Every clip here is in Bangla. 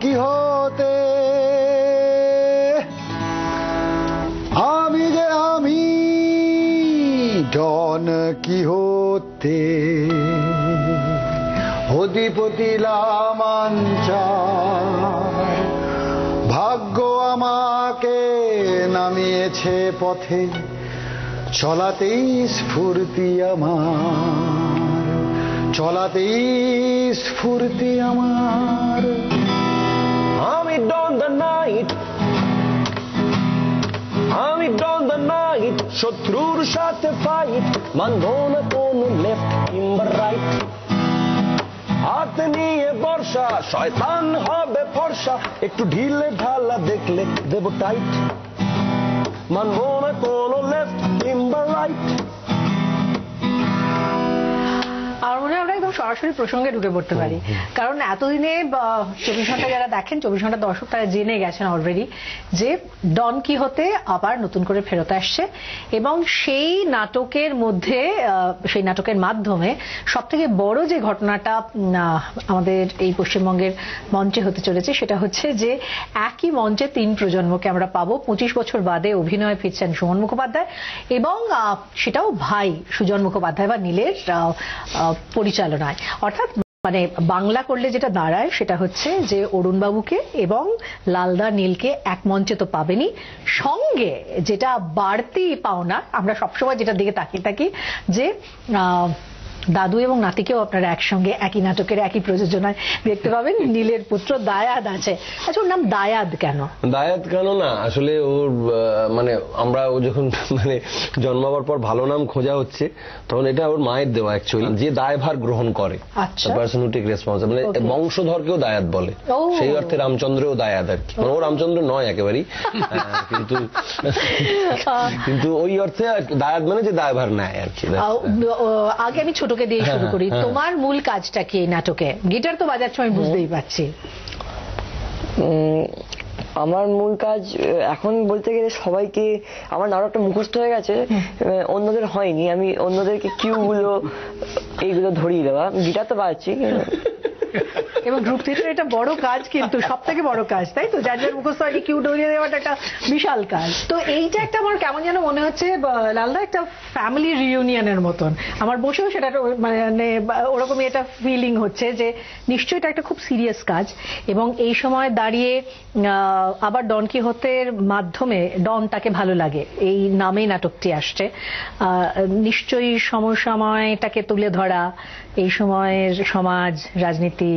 কি হতে আমি যে আমি ডন কি হতে অধিপতি লামাঞ্চার ভাগ্য আমাকে নামিয়েছে পথে চলাতেই স্ফূর্তি আমার চলাতেই স্ফূর্তি আমার আমি ডন দ্য নাইট আমি ডন দ্য নাইট শত্রুর সাথে ফাইট মানব না কোনো লেফট কিংবা রাইট হাতে নিয়ে বর্ষা শয়তান হবে ফর্সা একটু ঢিলে ঢালা দেখলে দেব টাইট মানব না কোনো লেফট কিংবা রাইট। আর মনে হয় আমরা একদম সরাসরি প্রসঙ্গে ঢুকে পড়তে পারি, কারণ এতদিনে 24 ঘন্টা যারা দেখেন 24 ঘন্টা দর্শক তারা জেনে গেছেন অলরেডি যে ডন কিহোতে আবার নতুন করে ফেরত আসছে এবং সেই নাটকের মধ্যে সেই নাটকের মাধ্যমে সব থেকে বড় যে ঘটনাটা আমাদের এই পশ্চিমবঙ্গের মঞ্চে হতে চলেছে সেটা হচ্ছে যে একই মঞ্চে 3 প্রজন্মকে আমরা পাবো। 25 বছর বাদে অভিনয়ে ফিরছেন সুমন মুখোপাধ্যায় এবং সেটাও ভাই সুজন মুখোপাধ্যায় বা নীলের পরিচালনায়। অর্থাৎ মানে বাংলা করলে যেটা দাঁড়ায় সেটা হচ্ছে যে অরুণবাবুকে এবং লালদা নীলকে এক মঞ্চে তো পাবেনই, সঙ্গে যেটা বাড়তি পাওনা আমরা সবসময় যেটা দিকে তাকিয়ে থাকি যে দাদু এবং নাতিকেও আপনারা একসঙ্গে একই নাটকের একই প্রযোজনায় দেখতে পাবেন। নীলের পুত্র দায়াদ আছে। আচ্ছা, ওর নাম দায়াদ কেন? দায়াদ কেন না, আসলে ওর মানে আমরা ও যখন মানে জন্মাবার পর ভালো নাম খোঁজা হচ্ছে তখন এটা ওর মায়ের দেওয়া অ্যাকচুয়ালি, যে দায়ভার গ্রহণ করে, পারসন হু টেক রেসপন্সিবিলিটি, মানে বংশধরকেও দায়াদ বলে, সেই অর্থে রামচন্দ্রও দায়াদ আর কি। ও রামচন্দ্র নয় একেবারেই, কিন্তু ওই অর্থে দায়াদ মানে যে দায়ভার নেয় আর কি। আগে আমি ছোটকে দিয়ে শুরু করি। তোমার মূল কাজটা কি এই নাটকে? গিটার তো বাজাচ্ছ আমি বুঝতেই পারছি। আমার মূল কাজ এখন বলতে গেলে সবাইকে আমার নাটকটা মুখস্থ হয়ে গেছে, অন্যদের হয়নি। আমি অন্যদেরকে কিউ গুলো এইগুলো ধরিয়ে দেওয়া। গিটার তো বাজাচ্ছি এবং গ্রুপ থিয়েটার এটা বড় কাজ, কিন্তু সব থেকে বড় কাজ, তাই তো? যার যার মুখস্থ হয় কিউ ধরিয়ে দেওয়াটা একটা বিশাল কাজ। তো এইটা একটা আমার কেমন যেন মনে হচ্ছে লালদা একটা ফ্যামিলি রিউনিয়নের মতন। আমার বসেও সেটা মানে ওরকমই একটা ফিলিং হচ্ছে যে নিশ্চয়ই এটা একটা খুব সিরিয়াস কাজ। এবং এই সময় দাঁড়িয়ে আবার ডন কিহোতের মাধ্যমে ডন তাকে ভালো লাগে এই নামেই নাটকটি আসছে। নিশ্চয়ই সমসাময়টাকে তুলে ধরা, এই সময়ের সমাজ রাজনীতি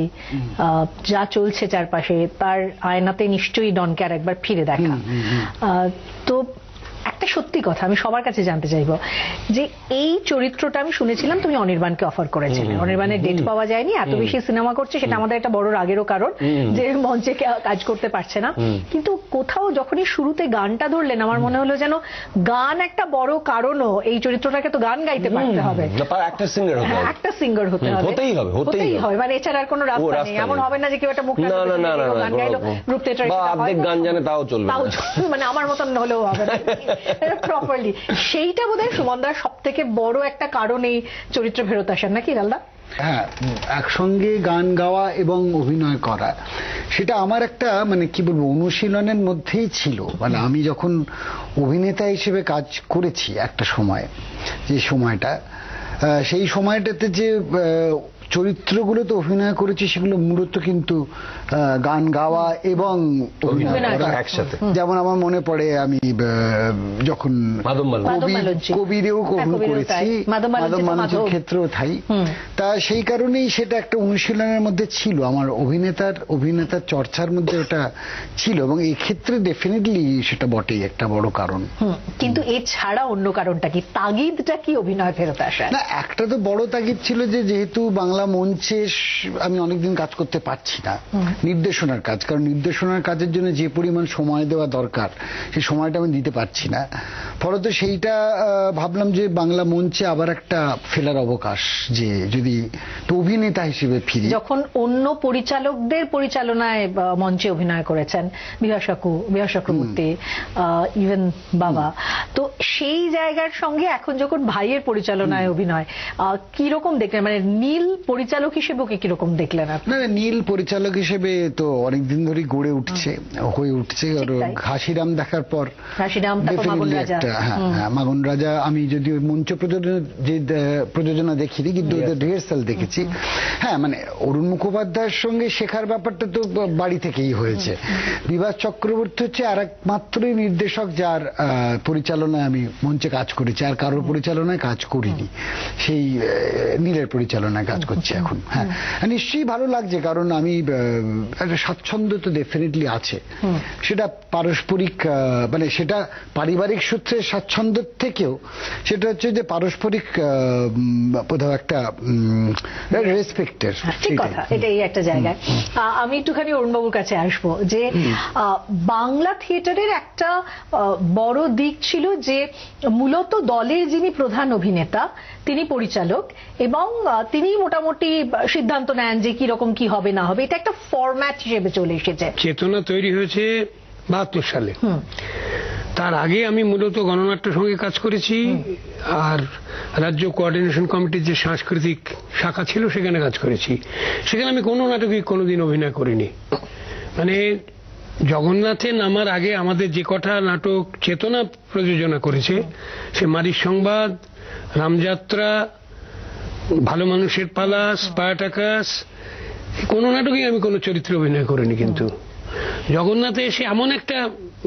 যা চলছে চারপাশে তার আয়নাতে নিশ্চয়ই ডনকে আর একবার ফিরে দেখা। তো একটা সত্যি কথা আমি সবার কাছে জানতে চাইবো যে এই চরিত্রটা আমি শুনেছিলাম তুমি অনির্বাণকে অফার করেছিলে, অনির্বাণের ডেট পাওয়া যায়নি, এত বেশি সিনেমা করছে, সেটা আমাদের একটা বড় রাগেরও কারণ যে মঞ্চে কাজ করতে পারছে না। কিন্তু কোথাও যখনই শুরুতে গানটা ধরলেন আমার মনে হলো যেন গান একটা বড় কারণও, এই চরিত্রটাকে তো গান গাইতে পারতে হবে, একটা সিঙ্গার হতে হবে, হতেই হবে, মানে এছাড়া আর কোনো রাস্তা নেই। এমন হবে না যে কেউ একটা মুখ গান গাইলো গ্রুপ থিয়েটার, গান জানে তাও চলবে, মানে আমার মতন হলেও হবে না প্রপারলি। সেইটা বোধহয় সুমনদার সব থেকে বড় একটা কারণ এই চরিত্র ফেরত আসার, নাকি লালদা? হ্যাঁ, একসঙ্গে গান গাওয়া এবং অভিনয় করা সেটা আমার একটা মানে কি বলবো অনুশীলনের মধ্যেই ছিল। মানে আমি যখন অভিনেতা হিসেবে কাজ করেছি একটা সময়, যে সময়টা সেই সময়টাতে যে চরিত্রগুলোতে অভিনয় করেছি সেগুলো মূলত কিন্তু গান গাওয়া এবং অভিনয় করা একসাথে। যেমন আমার মনে পড়ে আমি যখন কবিরেও করেছি, মাধব মালঞ্চের ক্ষেত্রেও তাই। তা সেই কারণেই সেটা একটা অনুশীলনের মধ্যে ছিল, আমার অভিনেতার চর্চার মধ্যে ওটা ছিল, এবং এই ক্ষেত্রে ডেফিনেটলি সেটা বটেই একটা বড় কারণ। কিন্তু এছাড়া অন্য কারণটা কি, তাগিদটা কি অভিনয় ফেরত আসা? না, একটা তো বড় তাগিদ ছিল যে যেহেতু বাংলা মঞ্চে আমি অনেকদিন কাজ করতে পারছি না, নির্দেশনার কাজ, কারণ নির্দেশনার কাজের জন্য যে পরিমাণ সময় দেওয়া দরকার সেই সময়টা আমি দিতে পারছি না। ফলত সেইটা ভাবলাম যে বাংলা মঞ্চে আবার একটা ফেলার অবকাশ, যে যদি অভিনেতা হিসেবে ফিরি। যখন অন্য পরিচালকদের পরিচালনায় মঞ্চে অভিনয় করেছেন, বিহার চক্রবর্তী, ইভেন বাবা, তো সেই জায়গার সঙ্গে এখন যখন ভাইয়ের পরিচালনায় অভিনয়, কি রকম দেখলেন? মানে নীল পরিচালক হিসেবে ওকে কিরকম দেখলেন আপনি? না, নীল পরিচালক হিসেবে তো অনেকদিন ধরেই গড়ে উঠছে, হয়ে উঠছে। ঘাসিরাম দেখার পর ঘাসিরাম, তারপর মাগুন রাজা। হ্যাঁ, মাগুন রাজা আমি যদিও মঞ্চ প্রযোজনা দেখিনি, কিন্তু ওদের রিহার্সাল দেখেছি। হ্যাঁ, মানে অরুণ মুখোপাধ্যায়ের সঙ্গে শেখার ব্যাপারটা তো বাড়ি থেকেই হয়েছে। বিভাস চক্রবর্তী হচ্ছে আর একমাত্রই নির্দেশক যার পরিচালনায় আমি মঞ্চে কাজ করেছি, আর কারোর পরিচালনায় কাজ করিনি। সেই নীলের পরিচালনায় কাজ করছি এখন। হ্যাঁ, নিশ্চয়ই ভালো লাগছে, কারণ আমি একটা স্বাচ্ছন্দ্য তো ডেফিনেটলি আছে। সেটা পারস্পরিক, মানে সেটা পারিবারিক সূত্রে স্বাচ্ছন্দ্যের থেকেও সেটা হচ্ছে যে পারস্পরিক কোথাও একটা রেসপেক্টের। ঠিক কথা, এটাই একটা জায়গায়। আমি একটুখানি অরুণবাবুর কাছে আসবো, যে বাংলা থিয়েটারের একটা বড় দিক ছিল যে মূলত দলের যিনি প্রধান অভিনেতা তিনি পরিচালক, এবং তিনি মোটামুটি সিদ্ধান্ত নেন যে কি রকম কি হবে না হবে। এটা একটা ফরম্যাট হিসেবে চলে এসেছে। চেতনা তৈরি হয়েছে 72 সালে। তার আগে আমি মূলত গণনাট্যের সঙ্গে কাজ করেছি, আর রাজ্য কোঅর্ডিনেশন কমিটির যে সাংস্কৃতিক শাখা ছিল সেখানে কাজ করেছি। সেখানে আমি কোনো নাটকে কোনোদিন অভিনয় করিনি। মানে জগন্নাথে নামার আগে আমাদের যে কটা নাটক চেতনা প্রযোজনা করেছে, সে মারির সংবাদ, রামযাত্রা, ভালো মানুষের পালা, স্পার্টাকাস, কোনো নাটকেই আমি কোনো চরিত্রে অভিনয় করিনি। কিন্তু জগন্নাথে এসে এমন একটা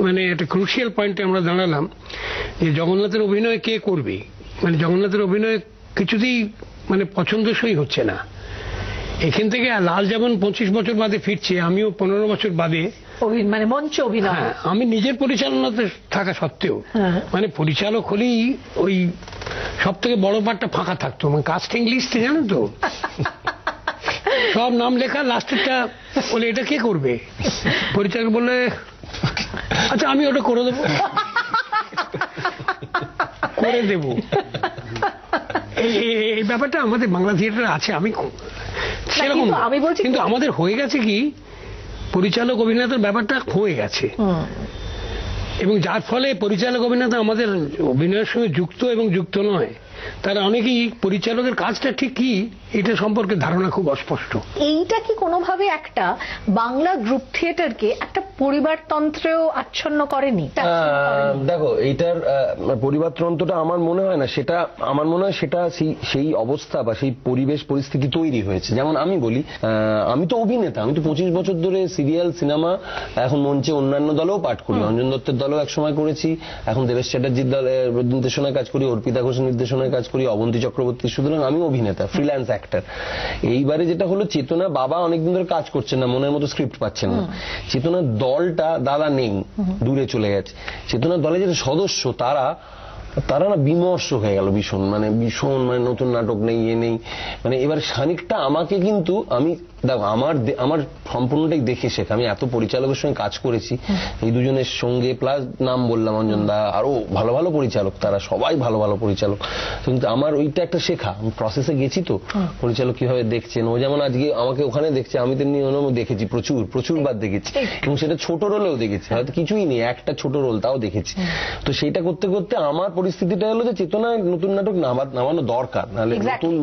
মানে একটা ক্রুশিয়াল পয়েন্টে আমরা দাঁড়ালাম যে জগন্নাথের অভিনয় কে করবে। মানে জগন্নাথের অভিনয় কিছুতেই মানে পছন্দসই হচ্ছে না। এখান থেকে লাল যেমন 25 বছর বাদে ফিরছে, আমিও 15 বছর বাদে মানে মঞ্চ অভিনয়। হ্যাঁ, আমি নিজের পরিচালনাতে থাকা সত্ত্বেও মানে পরিচালক হলেই ওই সব থেকে বড় পার্টটা ফাঁকা থাকতো। মানে কাস্টিং লিস্টে জানো তো সব নাম লেখা, লাস্টেরটা বলে এটা কে করবে, পরিচালক বলে আচ্ছা আমি ওটা করে দেবো, করে দেব। এই ব্যাপারটা আমাদের বাংলা থিয়েটারে আছে। আমি সেরকম আমি বলছি, কিন্তু আমাদের হয়ে গেছে কি পরিচালক অভিনেতার ব্যাপারটা হয়ে গেছে, এবং যার ফলে পরিচালক অভিনেতা আমাদের অভিনয়ের সঙ্গে যুক্ত এবং যুক্ত নয়, তারা অনেকেই পরিচালকের কাজটা ঠিক কি এটা সম্পর্কে ধারণা খুব অস্পষ্ট। এইটা কি কোনোভাবে একটা বাংলা গ্রুপ থিয়েটারকে একটা পরিবারতন্ত্রেও আচ্ছন্ন করেনি? দেখো, এইটার পরিবারতন্ত্রটা আমার মনে হয় না, সেটা আমার মনে হয় সেটা সেই অবস্থা বা সেই পরিবেশ পরিস্থিতি তৈরি হয়েছে। যেমন আমি বলি, আমি তো অভিনেতা, আমি তো 25 বছর ধরে সিরিয়াল, সিনেমা, এখন মঞ্চে অন্যান্য দলেও পাঠ করি। অঞ্জন দত্তের দলেও একসময় করেছি, এখন দেবেশ চ্যাটার্জির দলের নির্দেশনায় কাজ করি, অর্পিতা ঘোষের নির্দেশনায় কাজ করি, অবন্তী চক্রবর্তী। সুতরাং আমি অভিনেতা, ফ্রিল্যান্স অ্যাক্টর। এইবারে যেটা হলো, চেতনা বাবা অনেকদিন ধরে কাজ করছেন না, মনের মতো স্ক্রিপ্ট পাচ্ছেন না। চেতনার দলটা দাদা নেই, দূরে চলে গেছে। চেতনার দলে যেটা সদস্য তারা না বিমর্ষ হয়ে গেল ভীষণ, ভীষণ নতুন নাটক নেই, এ নেই। মানে এবার খানিকটা আমাকে, কিন্তু আমি দেখো আমার সম্পূর্ণটাই দেখে শেখা। আমি এত পরিচালকের সঙ্গে কাজ করেছি, এই দুজনের সঙ্গে, প্লাস নাম বললাম অঞ্জন দা, আরো ভালো ভালো পরিচালক, তারা সবাই ভালো ভালো পরিচালক। কিন্তু আমার ওইটা একটা শেখা, প্রসেসে গেছি তো, পরিচালক কিভাবে দেখছেন। ও যেমন আজকে আমাকে ওখানে দেখছে, আমি তেমনি দেখেছি প্রচুর বার দেখেছি, এবং সেটা ছোট রোলেও দেখেছি। হয়তো কিছুই নেই, একটা ছোট রোল, তাও দেখেছি। তো সেইটা করতে করতে আমার পরিস্থিতিটা হলো যে চেতনায় নতুন নাটক নামানো দরকার, নাহলে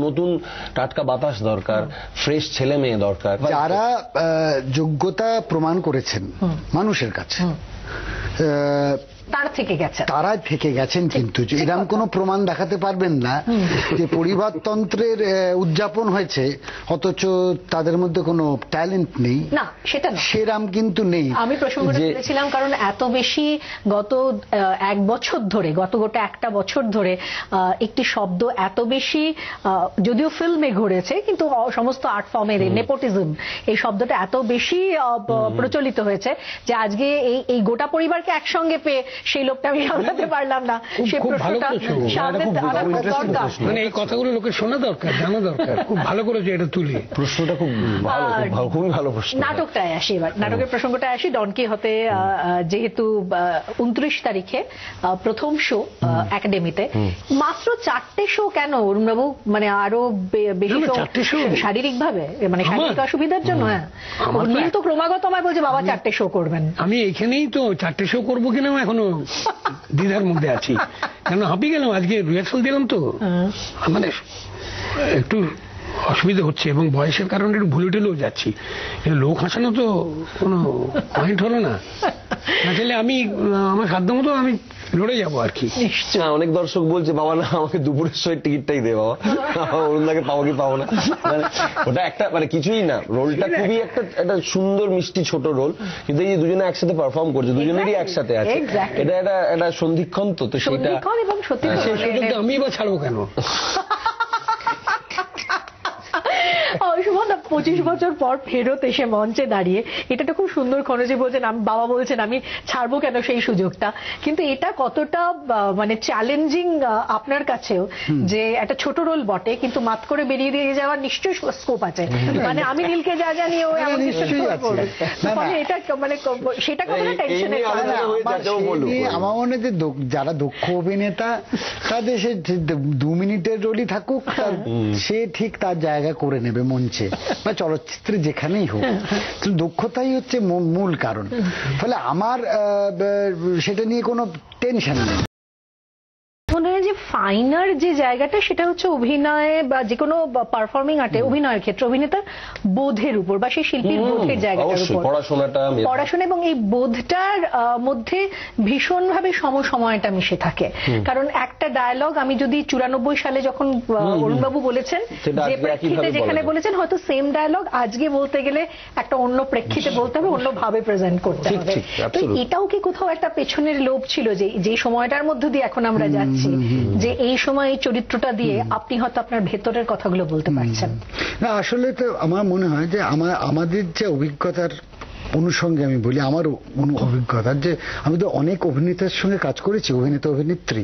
নতুন টাটকা বাতাস দরকার, ফ্রেশ ছেলে মেয়ে দরকার, যারা যোগ্যতা প্রমাণ করেছেন মানুষের কাছে, তারা থেকে গেছেন। কিন্তু এরকম কোন প্রমাণ দেখাতে পারবেন না যে পরিবারতন্ত্রের উদযাপন হয়েছে অথচ তাদের মধ্যে কোনো ট্যালেন্ট নেই, না সেটা না, সেরাম কিন্তু নেই। আমি প্রসঙ্গটা তুলেছিলাম কারণ এত বেশি গত গোটা একটা বছর ধরে একটি শব্দ এত বেশি, যদিও ফিল্মে ঘুরেছে, কিন্তু সমস্ত আর্ট ফর্মের নেপোটিজম, এই শব্দটা এত বেশি প্রচলিত হয়েছে যে আজকে এই গোটা পরিবারকে একসঙ্গে পেয়ে সেই লোকটা আমি সামলাতে পারলাম না। সেই প্রশ্নটা দরকার, মানে এই কথাগুলো লোকের শোনা দরকার, জানা দরকার। খুব ভালো করেছে এটা তুলে, প্রশ্নটা খুব ভালো, খুবই ভালো প্রশ্ন। নাটকটায় আসি এবার, নাটকের প্রসঙ্গটা আসি। ডন কিহতে যেহেতু 29 তারিখে প্রথম শো একাডেমিতে, মাত্র 4টে শো কেন অরুণবাবু? মানে আরো বেশি শো শারীরিক ভাবে, মানে শারীরিক অসুবিধার জন্য? হ্যাঁ, নীল তো ক্রমাগত আমায় বলছে বাবা 4টে শো করবেন। আমি এইখানেই তো 4টে শো করবো কিনা এখনো দ্বিধার মধ্যে আছি, কেন হাঁপিয়ে গেলাম। আজকে রিহার্সাল দিলাম তো, মানে একটু অসুবিধা হচ্ছে এবং বয়সের কারণে একটু ভুলে টুলেও যাচ্ছি। লোক হাসানো তো কোনো পয়েন্ট হলো না, আসলে আমি আমার সাধ্য মতো আমি লড়ে যাবো আর কি। না, অনেক দর্শক বলছে বাবা না আমাকে দুপুরের শোয়ের টিকিটটাই দে বাবা, অরুণদাকে পাবো কি পাবো না। ওটা একটা মানে কিছুই না, রোলটা খুবই একটা সুন্দর মিষ্টি ছোট রোল, কিন্তু এই যে দুজনে একসাথে পারফর্ম করছে, দুজনেরই একসাথে আছে, এটা একটা সন্ধিক্ষণ। তো সেটা এবং সত্যি আমি এবার ছাড়বো কেন? সুমন 25 বছর পর ফেরত এসে মঞ্চে দাঁড়িয়ে এটা তো খুব সুন্দর খনজি বলছেন, আমি বাবা বলছেন আমি ছাড়বো কেন সেই সুযোগটা, কিন্তু এটা কতটা মানে চ্যালেঞ্জিং আপনার কাছেও যে একটা ছোট রোল বটে কিন্তু মাত করে বেরিয়ে দিয়ে যাওয়ার নিশ্চয়ই স্কোপ আছে, মানে আমি নীলকে যা জানি ও এটা মানে সেটা কতটা টেনশনের? আমার মনে হয় যে যারা দক্ষ অভিনেতা তাদের সে 2 মিনিটের রোলই থাকুক, সে ঠিক তার জায়গা করে নেবে মঞ্চে বা চলচ্চিত্রে যেখানেই হোক, দক্ষতাই হচ্ছে মূল কারণ। ফলে আমার সেটা নিয়ে কোনো টেনশন নেই। মনে হয় যে ফাইনার যে জায়গাটা সেটা হচ্ছে অভিনয়ে বা যে কোনো পারফর্মিং আর্টে অভিনয়ের ক্ষেত্রে অভিনেতার বোধের উপর বা সেই শিল্পীর বোধের জায়গাটার উপর, পড়াশোনা এবং এই বোধটার মধ্যে ভীষণভাবে সমসময়টা মিশে থাকে। কারণ একটা ডায়ালগ আমি যদি 94 সালে যখন অরুণবাবু বলেছেন যে প্রেক্ষিতে যেখানে বলেছেন, হয়তো সেম ডায়ালগ আজকে বলতে গেলে একটা অন্য প্রেক্ষিতে বলতে হবে, অন্যভাবে প্রেজেন্ট করতে হবে। তো এটাও কি কোথাও একটা পেছনের লোভ ছিল যে সময়টার মধ্য দিয়ে এখন আমরা যাচ্ছি, যে এই সময় এই চরিত্রটা দিয়ে আপনি হয়তো আপনার ভেতরের কথাগুলো বলতে পারছেন? না, আসলে তো আমার মনে হয় যে আমাদের যে অভিজ্ঞতার অনুষঙ্গে আমি বলি, আমার অভিজ্ঞতা যে আমি তো অনেক অভিনেতার সঙ্গে কাজ করেছি, অভিনেতা অভিনেত্রী,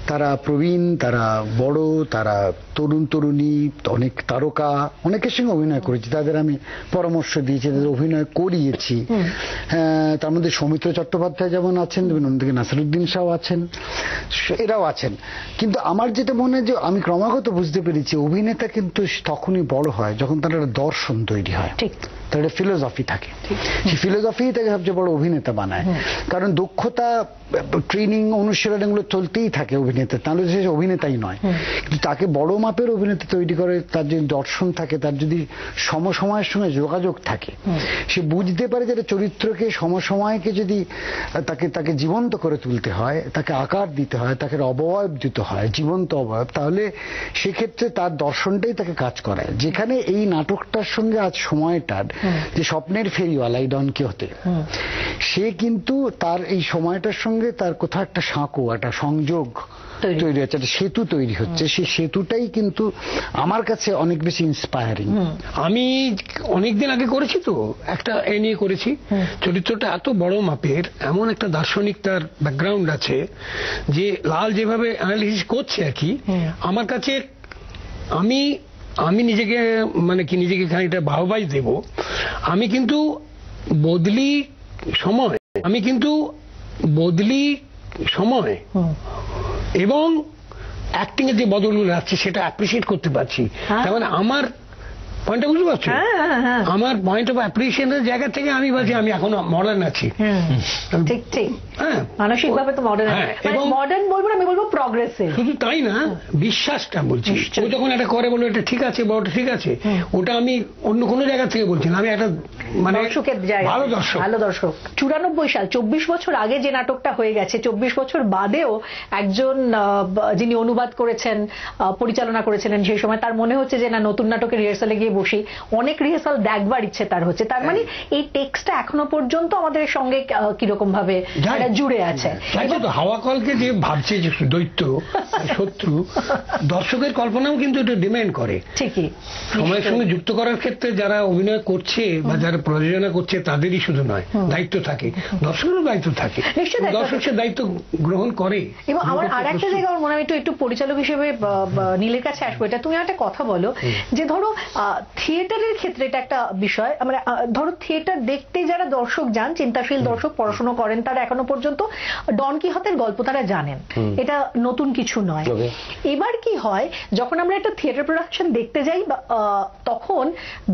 তারা প্রবীণ, তারা বড়, তারা তরুণ তরুণী, অনেক তারকা, অনেকের সঙ্গে অভিনয় করেছি, তাদের আমি পরামর্শ দিয়েছি, তাদের অভিনয় করিয়েছি। তার মধ্যে সৌমিত্র চট্টোপাধ্যায় যেমন আছেন, অন্যদিকে নাসিরুদ্দিন শাহ আছেন, এরাও আছেন। কিন্তু আমার যেটা মনে হয় যে আমি ক্রমাগত বুঝতে পেরেছি অভিনেতা কিন্তু তখনই বড় হয় যখন তার একটা দর্শন তৈরি হয়, তার একটা ফিলোসফি থাকে, সেই ফিলোসফি তাকে সবচেয়ে বড় অভিনেতা বানায়। কারণ দক্ষতা, ট্রেনিং, অনুশীলন এগুলো চলতেই থাকে অভিনেতা, তাহলে সে অভিনেতাই নয়। কিন্তু তাকে বড় মাপের অভিনেতা তৈরি করে তার যদি দর্শন থাকে, তার যদি সমসময়ের সঙ্গে যোগাযোগ থাকে, সে বুঝতে পারে যে চরিত্রকে সমসময়কে যদি তাকে জীবন্ত করে তুলতে হয়, তাকে আকার দিতে হয়, তাকে অবয়ব দিতে হয়, জীবন্ত অবয়ব, তাহলে সেক্ষেত্রে তার দর্শনটাই তাকে কাজ করায়। যেখানে এই নাটকটার সঙ্গে আজ সময়টার যে স্বপ্নের ফেরিওয়ালা ডন কিহোতে, সে কিন্তু তার এই সময়টার সঙ্গে তার কোথাও একটা সাঁকো, একটা সংযোগ তৈরি হচ্ছে, একটা সেতু তৈরি হচ্ছে। সেই সেতুটাই কিন্তু আমার কাছে অনেক বেশি ইন্সপায়ারিং। আমি অনেকদিন আগে করেছি তো একটা এ নিয়ে করেছি, চরিত্রটা এত বড় মাপের, এমন একটা দার্শনিক তার ব্যাকগ্রাউন্ড আছে যে লাল যেভাবে অ্যানালিসিস করছে আর কি, আমার কাছে আমি নিজেকে মানে কি নিজেকে খানিকটা বাহবাই দেব। আমি কিন্তু বদলি সময় এবং অ্যাক্টিং এর যে বদলগুলো আসছে সেটা অ্যাপ্রিসিয়েট করতে পারছি। তার মানে আমার পয়েন্টটা বুঝতে পারছো? আমার পয়েন্ট অফ অ্যাপ্রিসিয়েশনের জায়গা থেকে আমি বলছি আমি এখনো মডার্ন আছি। ঠিক ঠিক, মানসিকভাবে তো মডার্ন, মডার্ন বলবো না, আমি বলবো প্রগ্রেসিভ। শুধু তাই না, বিশ্বাসটা বলছি। ও যখন এটা করে বলো এটা ঠিক আছে বা ওটা ঠিক আছে, ওটা আমি অন্য কোনো জায়গা থেকে বলছি না, আমি একটা মানে ভালো দর্শক। 94 সাল, 24 বছর আগে যে নাটকটা হয়ে গেছে, 24 বছর বাদেও একজন যিনি অনুবাদ করেছেন, পরিচালনা করেছিলেন সেই সময়, তার মনে হচ্ছে যে না নতুন নাটকের রিহার্সালে গিয়ে বসি, অনেক রিহার্সাল দেখবার ইচ্ছে তার হচ্ছে। তার মানে এই টেক্সটটা এখনো পর্যন্ত আমাদের সঙ্গে কিরকম ভাবে জুড়ে আছে। হাওয়া কলকে যে ভাবছে যে দৈত্য শত্রু, দর্শকের কল্পনাও কিন্তু এটা ডিমান্ড করে। ঠিকই, সময়ের সঙ্গে যুক্ত করার ক্ষেত্রে যারা অভিনয় করছে বা যারা প্রযোজনা করছে তাদেরই শুধু নয়, দায়িত্ব থাকে, দর্শকেরও দায়িত্ব থাকে, দর্শক সে দায়িত্ব গ্রহণ করে। এবং আমার আর একটা জায়গা আমার মনে হয় একটু পরিচালক হিসেবে নীলের কাছে আসবো, এটা তুমি একটা কথা বলো যে ধরো থিয়েটারের ক্ষেত্রে এটা একটা বিষয়, আমরা ধরো থিয়েটার দেখতে যারা দর্শক যান, চিন্তাশীল দর্শক, পড়াশোনা করেন, তারা এখনো পর্যন্ত ডন কিহতের গল্প তারা জানেন, এটা নতুন কিছু নয়। এবার কি হয়, যখন আমরা একটা থিয়েটার প্রোডাকশন দেখতে যাই তখন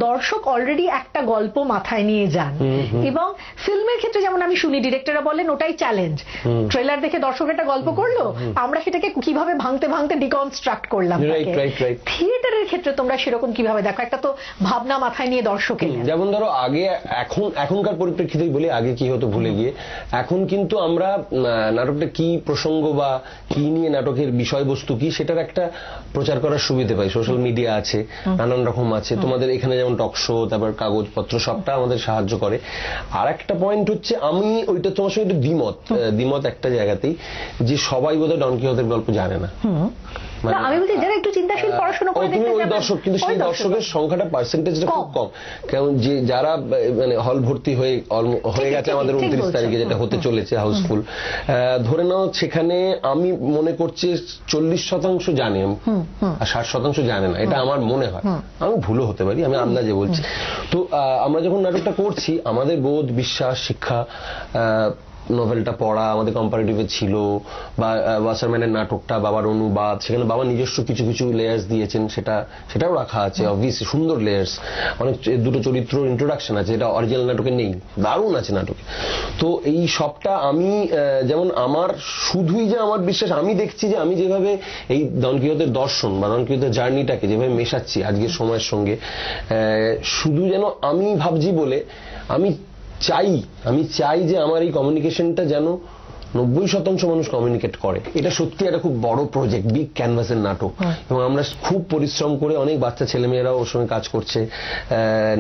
দর্শক অলরেডি একটা গল্প মাথায় নিয়ে যান, এবং ফিল্মের ক্ষেত্রে যেমন আমি শুনি ডিরেক্টররা বলেন ওটাই চ্যালেঞ্জ, ট্রেলার দেখে দর্শক একটা গল্প করলো, আমরা সেটাকে কিভাবে ভাঙতে ভাঙতে ডিকনস্ট্রাক্ট করলাম। থিয়েটারের ক্ষেত্রে তোমরা সেরকম কিভাবে দেখো? একটা তো ভাবনা মাথায় নিয়ে দর্শক, যেমন ধরো আগে, এখনকার পরিপ্রেক্ষিতেই বলি, আগে কি হতো ভুলে গিয়ে, এখন কিন্তু আমরা নাটকটা কি প্রসঙ্গ বা কি নিয়ে নাটকের বিষয়বস্তু কি সেটার একটা প্রচার করার সুবিধা পাই। সোশ্যাল মিডিয়া আছে, নানান রকম আছে, তোমাদের এখানে যেমন টক শো, তারপর কাগজপত্র, সবটা আমাদের সাহায্য করে। আর একটা পয়েন্ট হচ্ছে, আমি ওইটা তোমার সঙ্গে একটু দ্বিমত একটা জায়গাতেই, যে সবাই বোধহয় ডন কিহতের গল্প জানে না। আমি বলছি যারা একটু চিন্তাশীল পড়াশোনা করে, তুমি ওই দর্শক, কিন্তু সেই দর্শকের সংখ্যাটা পার্সেন্টেজটা খুব কম। কারণ যে যারা মানে হল ভর্তি হয়ে গেছে আমাদের 29 তারিখে যেটা হতে চলেছে হাউসফুল, ধরে নাও সেখানে আমি মনে করছি 40% জানে আর 60% জানে না, এটা আমার মনে হয়, আমি ভুলও হতে পারি, আমি আন্দাজে বলছি। তো আমরা যখন নাটকটা করছি, আমাদের বোধ, বিশ্বাস, শিক্ষা, নোভেলটা পড়া আমাদের কম্পারেটিভে ছিল, বা ওয়াসারম্যানের নাটকটা, বাবার অনুবাদ, সেখানে বাবা নিজস্ব কিছু কিছু লেয়ার্স দিয়েছেন, সেটাও রাখা আছে, অবভিয়াসলি সুন্দর লেয়ার্স, অনেক দুটো চরিত্র ইন্ট্রোডাকশন আছে, এটা অরিজিনাল নাটকে নেই, দারুণ আছে নাটকে। তো এই সবটা আমি যেমন আমার শুধুই যে আমার বিশ্বাস, আমি দেখছি যে আমি যেভাবে এই ডন কিহতের দর্শন বা ডন কিহতের জার্নিটাকে যেভাবে মেশাচ্ছি আজকের সময়ের সঙ্গে, শুধু যেন আমি ভাবছি বলে আমি চাই যে আমার এই কমিউনিকেশনটা যেন 90% মানুষ কমিউনিকেট করে। এটা সত্যি একটা খুব বড় প্রজেক্ট, বিগ ক্যানভাসের নাটক, এবং আমরা খুব পরিশ্রম করে, অনেক বাচ্চা ছেলেমেয়েরাও ওর সঙ্গে কাজ করছে।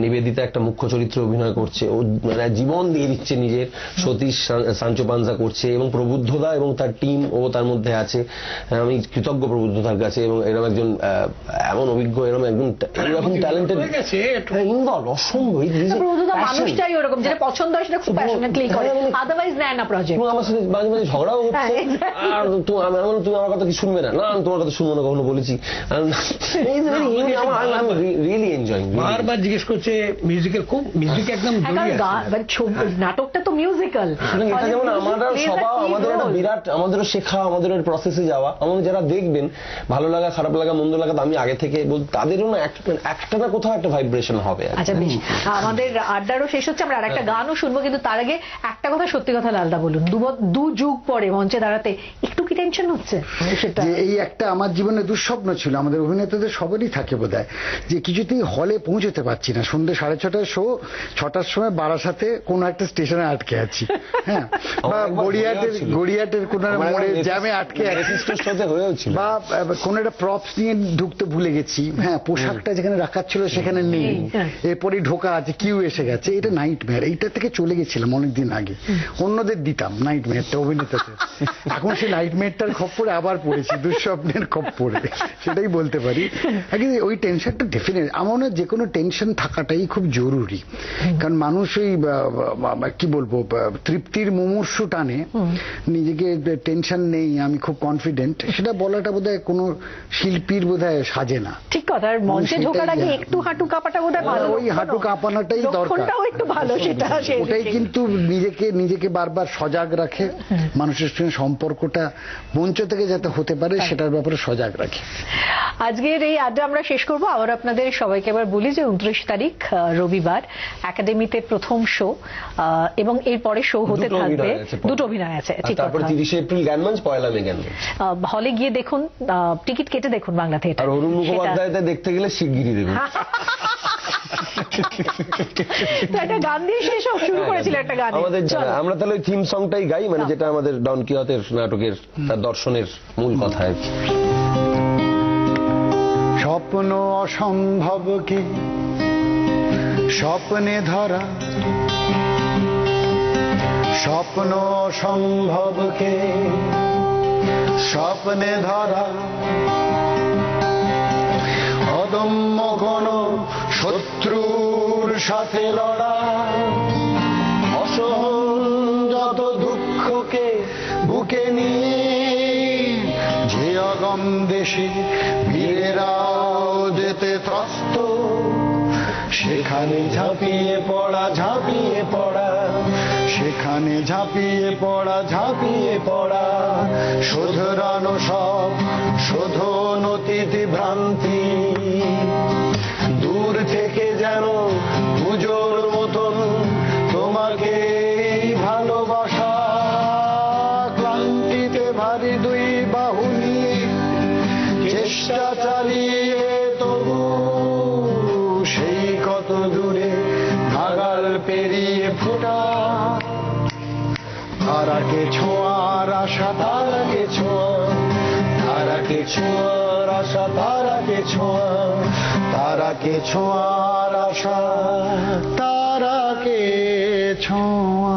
নিবেদিতা একটা মুখ্য চরিত্রে অভিনয় করছে, ও মানে জীবন দিয়ে দিচ্ছে নিজের। সতীশ সাঞ্চো পানজা করছে, এবং প্রবুদ্ধদা এবং তার টিম ও তার মধ্যে আছে। আমি কৃতজ্ঞ প্রবুদ্ধতার কাছে, এবং এরকম একজন এমন অভিজ্ঞ, এরকম ট্যালেন্টেড ইনভলভ, অসম্ভব। মানুষটাই ওরকম, যেটা পছন্দ হয় সেটা খুব প্যাশনেটলি করে, আদারওয়াইজ নেয় না প্রজেক্ট। আমার সাথে মাঝে মাঝে ঝগড়াও হচ্ছে, আর তুমি আমার কথা কি শুনবে না? না, আমি তোমার কথা শুনবো না, কখনো বলেছি। Really enjoying. বারবার জিজ্ঞেস করছে মিউজিকের, খুব মিউজিক একদম নাটকটা তো মিউজিক্যাল। এটা যেমন আমাদের স্বভাব, আমাদের একটা বিরাট, আমাদেরও শেখা, আমাদের প্রসেসে যাওয়া, আমাদের যারা দেখবেন, ভালো লাগা, খারাপ লাগা, মন্দ লাগা, আমি আগে থেকে বল, তাদেরও না একটা না কোথাও একটা ভাইব্রেশন হবে। আচ্ছা বেশ, আমাদের আড্ডারও শেষ হচ্ছে, আমরা আরেকটা গানও শুনবো, কিন্তু তার আগে একটা কথা, সত্যি কথা লালদা বলুন, 2 যুগ পরে মঞ্চে দাঁড়াতে একটু কি টেনশন হচ্ছে? সেটা এই একটা আমার জীবনে দুঃস্বপ্ন ছিল, আমাদের অভিনেতাদের সবারই থাকে বোধহয়, যে কিছুতেই হলে পৌঁছতে পারছি না। সন্ধ্যে 6:30 শো, 6টার সময় বারাসাতে কোন একটা স্টেশনে আটকে আছি, হ্যাঁ, বা গড়িয়াটের কোন মোড়ে জ্যামে আটকে আছি, বা কোন একটা প্রপস নিয়ে ঢুকতে ভুলে গেছি, হ্যাঁ, পোশাকটা যেখানে রাখার ছিল সেখানে নেই, এরপরই ঢোকা আছে, কিউ এসে গেছে। এটা নাইটমেয়ার, এইটা থেকে চলে গেছিলাম অনেকদিন আগে, অন্যদের দিতাম নাইটমেয়ারটা অভিনেতাতে। এখন সেই নাইটমেয়ারটার খপ্পরে আবার পড়েছি, দুঃস্বপ্নের খপ্পরে, সেটাই বলতে পারি। ওই টেনশনটা ডেফিনেট, আমার মনে হয় যে কোনো টেনশন থাকাটাই খুব জরুরি, কারণ মানুষ ওই কি বলবো, তৃপ্তির মুমূর্ষু টানে নিজেকে, টেনশন নেই, আমি খুব কনফিডেন্ট, সেটা বলাটা বোধহয় কোনো শিল্পীর বোধহয় সাজে না। ঠিক কথা, আর মঞ্চে ঢোকার আগে একটু হাঁটু কাঁপাটা বোধহয় ভালো, ওই হাঁটু কাঁপানোটাই দরকার, একটু ভালো, সেটা ওটাই কিন্তু নিজেকে বারবার সজাগ রাখে, মানুষের সঙ্গে সম্পর্কটা মঞ্চ থেকে যাতে হতে পারে সেটার ব্যাপারে সজাগ রাখে। আজকের এই আড্ডা আমরা শেষ করব, আবার আপনাদের সবাইকে আবার বলি যে 29 তারিখ রবিবার একাডেমিতে প্রথম শো, এবং এরপরে শো হতে থাকবে, দুটো অভিনয় আছে, ঠিক আছে। তারপর 30 এপ্রিল জ্ঞানমঞ্চ, 1 মে জ্ঞানমঞ্চ। হলে গিয়ে দেখুন, টিকিট কেটে দেখুন বাংলা থিয়েটার। আর অরুণ মুখোপাধ্যায়টা দেখতে গেলে শিগগিরই দেবেন। তো একটা গান দিয়ে শেষ শুরু করেছিল, একটা গান আমরা তাহলে ওই থিম সংটাই গাই, মানে যেটা আমাদের ডন কিহতের নাটকের তার দর্শনের মূল কথা আর কি। স্বপ্ন অসম্ভবকে স্বপ্নে ধরা, স্বপ্ন অসম্ভবকে স্বপ্নে ধরা, অদম্য কোন শত্রুর সাথে লড়া, অসহন যত দুঃখকে বুকে নিয়ে, যে অগম দেশে বীরেরাও যেতে ত্রস্ত, সেখানে ঝাঁপিয়ে পড়া, ঝাঁপিয়ে পড়া, সেখানে ঝাঁপিয়ে পড়া, ঝাঁপিয়ে পড়া, শোধরানো সব শোধন অতীত ভ্রান্তি, দূর থেকে যেন পুজোর মতন তোমাকে ভালোবাসা, ক্লান্তিতে ভারী দুই বাহু নিয়ে চেষ্টা চালিয়ে তবু সেই কত দূরে নাগাল পেরিয়ে ফোটা, তারাকে ছোঁয়ার আশা, তারাকে ছোঁয়া, তারাকে ছোঁয়ার আশা, তারাকে ছোঁয়া, তারাকে ছোঁয়ার আশা, তারাকে ছোঁয়া।